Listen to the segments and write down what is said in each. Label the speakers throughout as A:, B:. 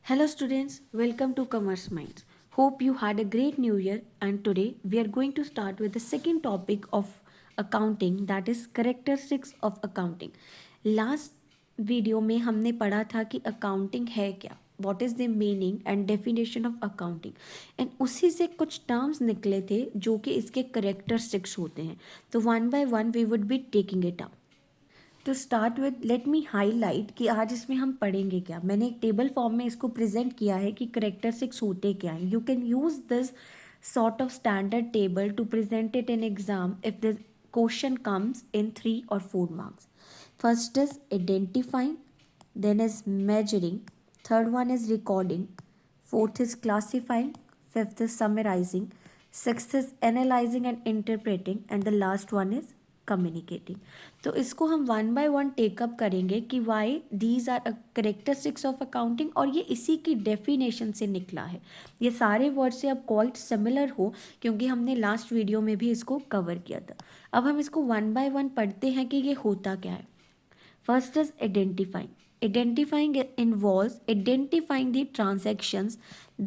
A: Hello students, welcome to Commerce Minds. Hope you had a great new year and today we are going to start with the second topic of accounting, that is characteristics of accounting. Last video में हमने पढ़ा था कि accounting है क्या, what is the meaning and definition of accounting, and उसी से कुछ terms निकले थे जो कि इसके characteristics होते हैं. तो one by one we would be taking it up. To start with let me highlight कि आज इसमें हम पढ़ेंगे क्या. मैंने एक टेबल फॉर्म में इसको प्रेजेंट किया है कि करेक्टरिस्टिक्स होते क्या हैं. You can use this sort of standard table to present it in exam if the question comes in 3 or 4 marks. First is identifying, then is measuring, third one is recording, fourth is classifying, fifth is summarizing, sixth is analyzing and interpreting, and the last one is communicating. तो इसको हम one by one take up करेंगे कि why these are characteristics of accounting, और ये इसी की definition से निकला है. ये सारे वर्ड से अब क्वाइट सिमिलर हो क्योंकि हमने लास्ट वीडियो में भी इसको कवर किया था. अब हम इसको वन बाय वन पढ़ते हैं कि ये होता क्या है. First is identifying. Identifying involves identifying the transactions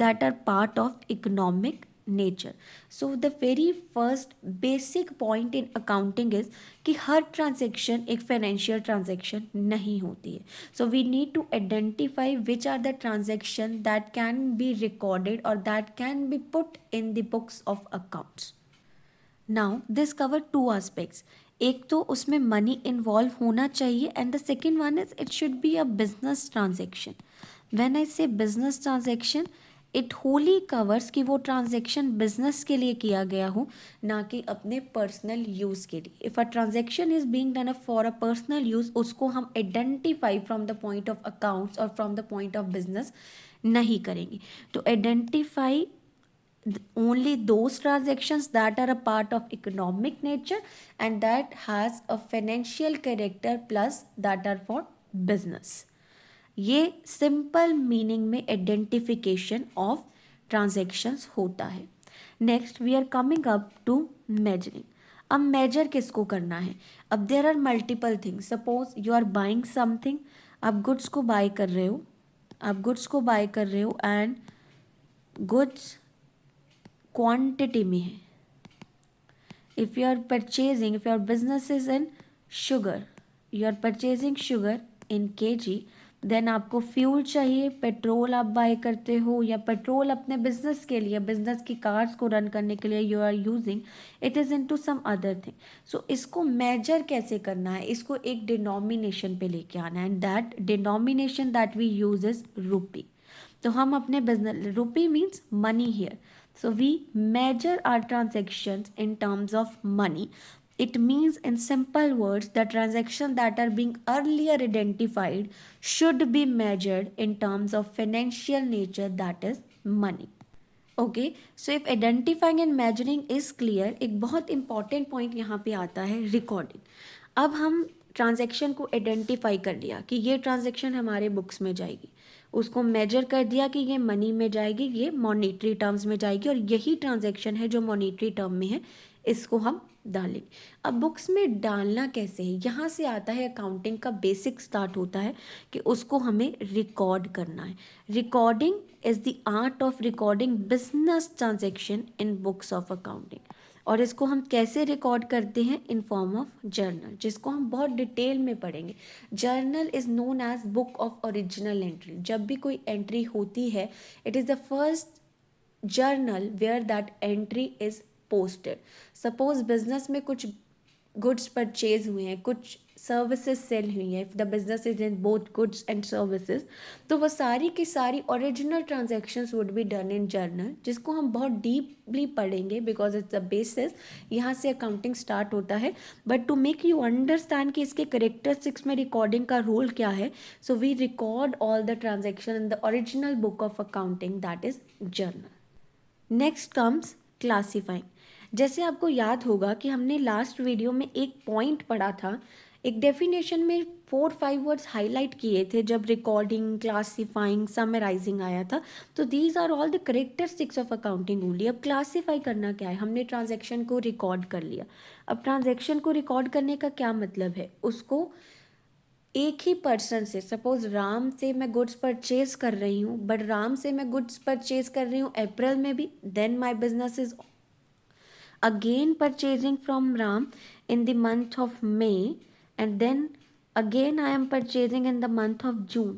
A: that are part of economic nature. So the very first basic point in accounting is कि हर transaction एक financial transaction नहीं होती है. So we need to identify which are the transactions that can be recorded or that can be put in the books of accounts. Now this cover two aspects. एक तो उसमें money involve होना चाहिए and the second one is it should be a business transaction. When I say business transaction, it wholly covers कि वो transaction business के लिए किया गया हो, ना कि अपने पर्सनल यूज़ के लिए. If a transaction is being done for a personal use, उसको हम identify from the point of accounts और from the point of business नहीं करेंगे. तो identify only those transactions that are a part of economic nature and that has a financial character plus that are for business. ये simple meaning में identification of transactions होता है. Next we are coming up to measuring. अब measure किसको करना है. अब there are multiple things. Suppose you are buying something. आप गुड्स को बाय कर रहे हो, एंड गुड्स क्वांटिटी में है. If you are purchasing, if your business is in sugar, you are purchasing sugar in KG, then आपको fuel चाहिए, petrol आप बाय करते हो, या पेट्रोल अपने बिजनेस के लिए, बिजनेस की कार्स को रन करने के लिए you are using, it is in to some other thing. So इसको मेजर कैसे करना है, इसको एक डिनोमिनेशन पे लेके आना है, and that denomination that we use is rupee. तो हम अपने बिजनेस, rupee means money here. So we measure our transactions in terms of money. It means in simple words, the transactions that are being earlier identified should be measured in terms of financial nature, that is money. Okay, so if identifying and measuring is clear, एक बहुत important point यहाँ पे आता है recording. अब हम transaction को identify कर लिया कि ये ट्रांजेक्शन हमारे बुक्स में जाएगी, उसको मेजर कर दिया कि ये मनी में जाएगी, ये मॉनिटरी टर्म्स में जाएगी, और यही ट्रांजेक्शन है जो मॉनिटरी टर्म में है, इसको हम डालेंगे. अब बुक्स में डालना कैसे है, यहाँ से आता है अकाउंटिंग का बेसिक स्टार्ट होता है कि उसको हमें रिकॉर्ड करना है. Recording is the art of recording business transaction in books of accounting. और इसको हम कैसे रिकॉर्ड करते हैं, इन फॉर्म ऑफ जर्नल, जिसको हम बहुत डिटेल में पढ़ेंगे. Journal is known as book of original entry. जब भी कोई एंट्री होती है, it is the first journal where that entry is posted. Suppose business में कुछ गुड्स परचेज हुए हैं, कुछ सर्विसेज सेल हुई हैं, if the business is in both goods and services, तो वो सारी की सारी original transactions would be done in journal, जिसको हम बहुत डीपली पढ़ेंगे बिकॉज इट्स द बेसिस. यहाँ से अकाउंटिंग स्टार्ट होता है. But to make you understand कि इसके करेक्टरिस्टिक्स में रिकॉर्डिंग का रोल क्या है, so we record all the transaction in the original book of accounting, that is journal. Next comes classifying. जैसे आपको याद होगा कि हमने लास्ट वीडियो में एक पॉइंट पढ़ा था, एक डेफिनेशन में 4-5 वर्ड्स हाईलाइट किए थे जब रिकॉर्डिंग, क्लासीफाइंग, समराइजिंग आया था. तो these are all the characteristics of accounting only. अब क्लासीफाई करना क्या है, हमने ट्रांजेक्शन को रिकॉर्ड कर लिया. अब ट्रांजेक्शन को रिकॉर्ड करने का क्या मतलब है, उसको एक ही पर्सन से, सपोज राम से मैं गुड्स परचेज कर रही हूँ, बट राम से मैं गुड्स परचेज कर रही हूँ अप्रैल में भी, then my business is again purchasing from Ram in the month of May, and then again I am purchasing in the month of June.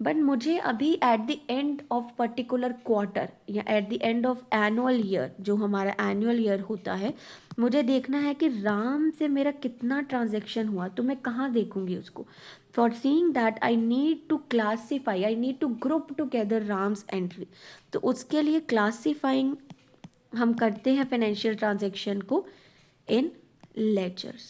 A: But मुझे अभी at the end of particular quarter या at the end of annual year, जो हमारा annual year होता है, मुझे देखना है कि राम से मेरा कितना ट्रांजेक्शन हुआ, तो मैं कहाँ देखूंगी उसको? For seeing that I need to classify, I need to group together Ram's entry. तो उसके लिए क्लासीफाइंग हम करते हैं फाइनेंशियल ट्रांजैक्शन को इन लेजर्स।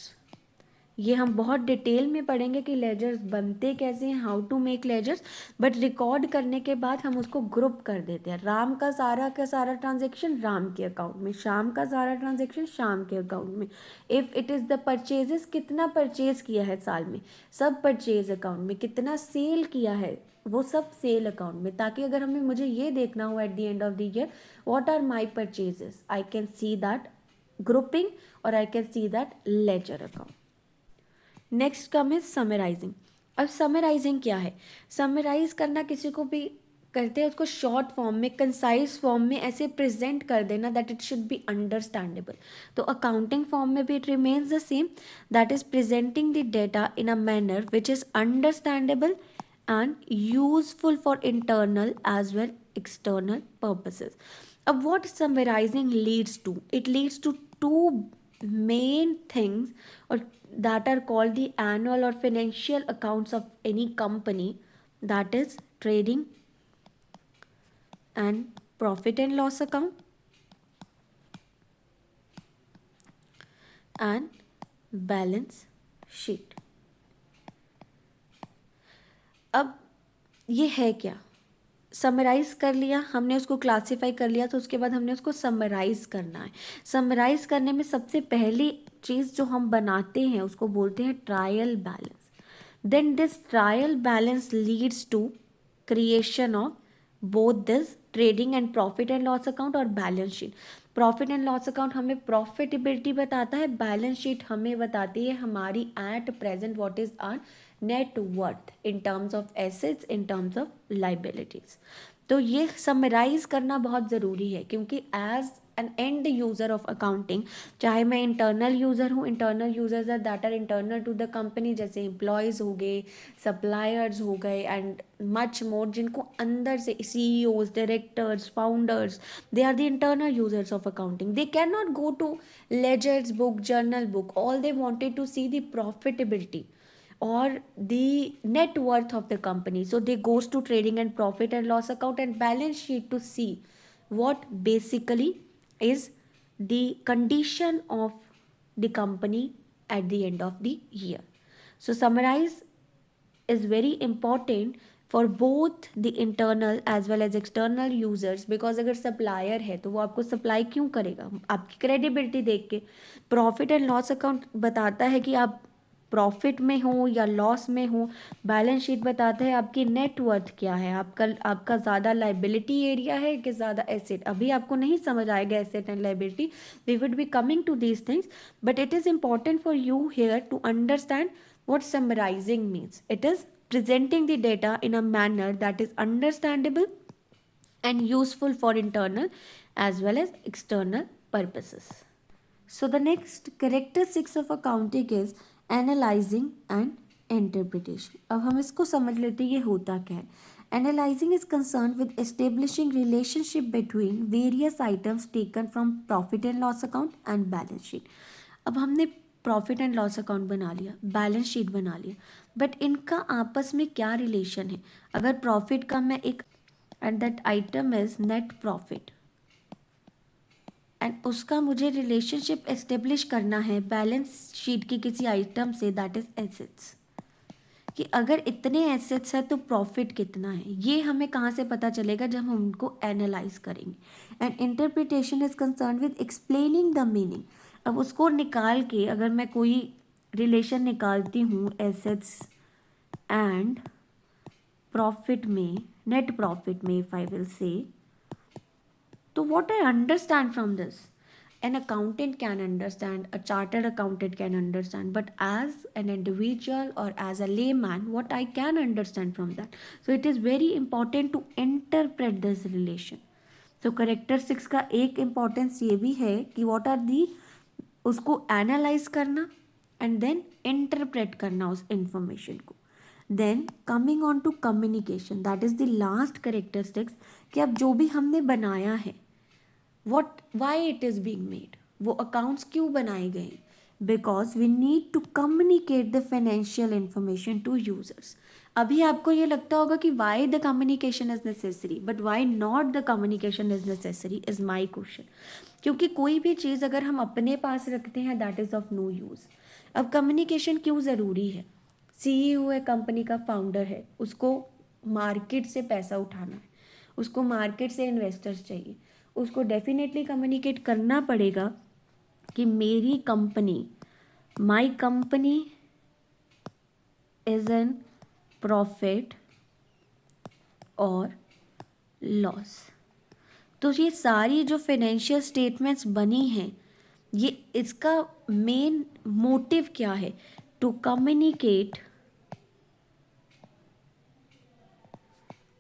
A: ये हम बहुत डिटेल में पढ़ेंगे कि लेजर्स बनते कैसे हैं, how to make ledgers, but record करने के बाद हम उसको ग्रुप कर देते हैं। राम का सारा ट्रांजेक्शन राम के अकाउंट में, शाम का सारा ट्रांजेक्शन शाम के अकाउंट में। If it is the purchases, कितना परचेज किया है साल में, सब परचेज अकाउंट में, कितना सेल किया है वो सब सेल अकाउंट में, ताकि अगर हमें मुझे ये देखना हो at the end of the year what are my purchases, I can see that grouping और I can see that ledger account. Next come is summarising. अब समराइजिंग क्या है? समराइज करना किसी को भी करते हैं, उसको शॉर्ट फॉर्म में, कंसाइज फॉर्म में ऐसे प्रेजेंट कर देना that it should B understandable. तो अकाउंटिंग फॉर्म में भी it remains the same, that is presenting the data in a manner which is understandable and useful for internal as well external purposes. What summarizing leads to? It leads to two main things, or that are called the annual or financial accounts of any company, that is trading and profit and loss account and balance sheet. अब ये है क्या? Summarise कर लिया हमने, उसको classify कर लिया, तो उसके बाद हमने उसको समराइज करना है। समराइज करने में सबसे पहली चीज़ जो हम बनाते हैं उसको बोलते हैं trial balance. Then this trial balance leads to creation of both this trading and profit and loss account और balance sheet. Profit and loss account हमें प्रॉफिटेबिलिटी बताता है, बैलेंस शीट हमें बताती है हमारी at present what is our net worth in terms of assets, in terms of liabilities. तो ये समराइज करना बहुत ज़रूरी है, क्योंकि as an end user of accounting, चाहे मैं इंटरनल यूज़र हूँ, internal users are that are internal to the company, जैसे एम्प्लॉयज़ हो गए, सप्लायर्स हो गए एंड मच मोर, जिनको अंदर से CEOs, directors, founders, they are the internal users of accounting. They cannot go to ledgers book, journal book. All they wanted to see the profitability or the net worth of the company. So they goes to trading and profit and loss account and balance sheet to see what basically is the condition of the company at the end of the year. So summarize is very important for both the internal as well as external users, because अगर supplier है तो वो आपको supply क्यों करेगा? आपकी credibility देख के। प्रॉफिट एंड लॉस अकाउंट बताता है कि आप प्रॉफिट में हो या लॉस में हो, बैलेंस शीट बताता है आपकी नेट वर्थ क्या है, आपका ज़्यादा लाइबिलिटी एरिया है कि ज़्यादा एसेट। अभी आपको नहीं समझ आएगा asset and liability, we would be coming to these things, but it is important for you here to understand what summarizing means. It is presenting the data in a manner that is understandable and useful for internal as well as external purposes. So the next characteristics of accounting is analyzing and interpretation. अब हम इसको समझ लेते हैं ये होता क्या है। Analyzing is concerned with establishing relationship between various items taken from profit and loss account and balance sheet. अब हमने प्रॉफिट एंड लॉस अकाउंट बना लिया, बैलेंस शीट बना लिया, बट इनका आपस में क्या रिलेशन है? अगर प्रॉफिट का मैं एक, and that item is net profit, and उसका मुझे रिलेशनशिप एस्टेब्लिश करना है बैलेंस शीट की किसी आइटम से, दैट इज एसेट्स, कि अगर इतने एसेट्स है तो प्रॉफिट कितना है, ये हमें कहाँ से पता चलेगा? जब हम उनको एनालाइज करेंगे। And interpretation is concern with explaining the meaning. अब उसको निकाल के अगर मैं कोई रिलेशन निकालती हूँ एसेट्स एंड प्रॉफिट में, नेट प्रॉफिट में, इफ आई विल से, तो what I understand from this, an accountant can understand, a chartered accountant can understand, but as an individual or as a layman, what I can understand from that. So it is very important to interpret this relation. तो character 6 का एक importance ये भी है कि what are the, उसको analyse करना and then interpret करना उस इंफॉर्मेशन को. Then coming on to communication, that is the last characteristics, कि अब जो भी हमने बनाया है, what why it is being made, वो अकाउंट्स क्यों बनाए गए, because we need to communicate the financial information to users. अभी आपको ये लगता होगा कि why the communication is necessary, but why not the communication is necessary is my question. क्योंकि कोई भी चीज़ अगर हम अपने पास रखते हैं that is of no use. अब कम्युनिकेशन क्यों ज़रूरी है. सीईओ है, कंपनी का फाउंडर है, उसको मार्केट से पैसा उठाना है, उसको मार्केट से इन्वेस्टर्स चाहिए, उसको डेफिनेटली कम्युनिकेट करना पड़ेगा कि मेरी company, my company is an profit और लॉस. तो ये सारी जो फाइनेंशियल स्टेटमेंट्स बनी हैं, ये इसका मेन मोटिव क्या है, to communicate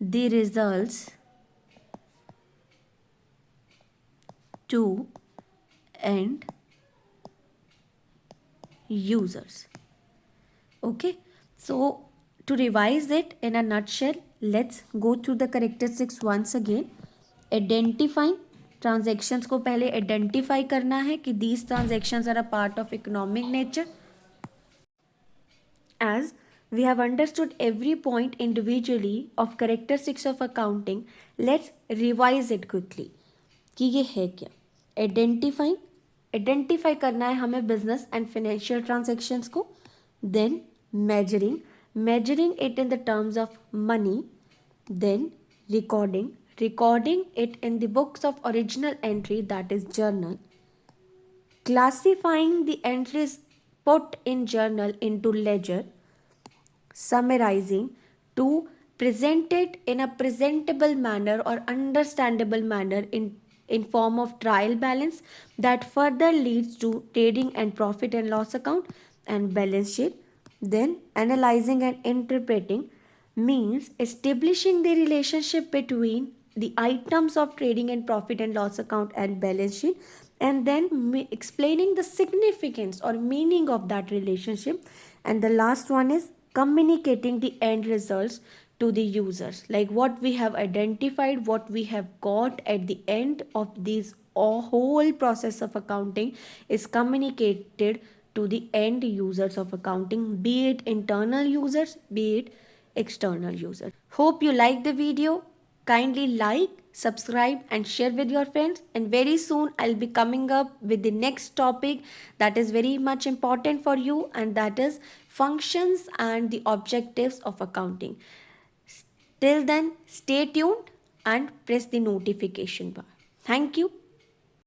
A: the results to end users. Okay, so to revise it in a nutshell, let's go through the characteristics once again. Identifying transactions को पहले identify करना है कि these transactions are a part of economic nature. As we have understood every point individually of characteristics of accounting, let's revise it quickly कि ये है क्या. Identify करना है हमें बिजनेस एंड फाइनेंशियल ट्रांजेक्शन्स को. Then measuring it in the terms of money. Then recording it in the books of original entry, that is journal. Classifying the entries put in journal into ledger. Summarizing to present it in a presentable manner or understandable manner in form of trial balance that further leads to trading and profit and loss account and balance sheet. Then analyzing and interpreting means establishing the relationship between the items of trading and profit and loss account and balance sheet, and then explaining the significance or meaning of that relationship. And the last one is communicating the end results to the users, like what we have identified, what we have got at the end of this whole process of accounting is communicated to the end users of accounting, be it internal users, be it external users. Hope you like the video. Kindly like, subscribe and share with your friends, and very soon I'll be coming up with the next topic that is very much important for you, and that is functions and the objectives of accounting. Till then, stay tuned and press the notification bar. Thank you.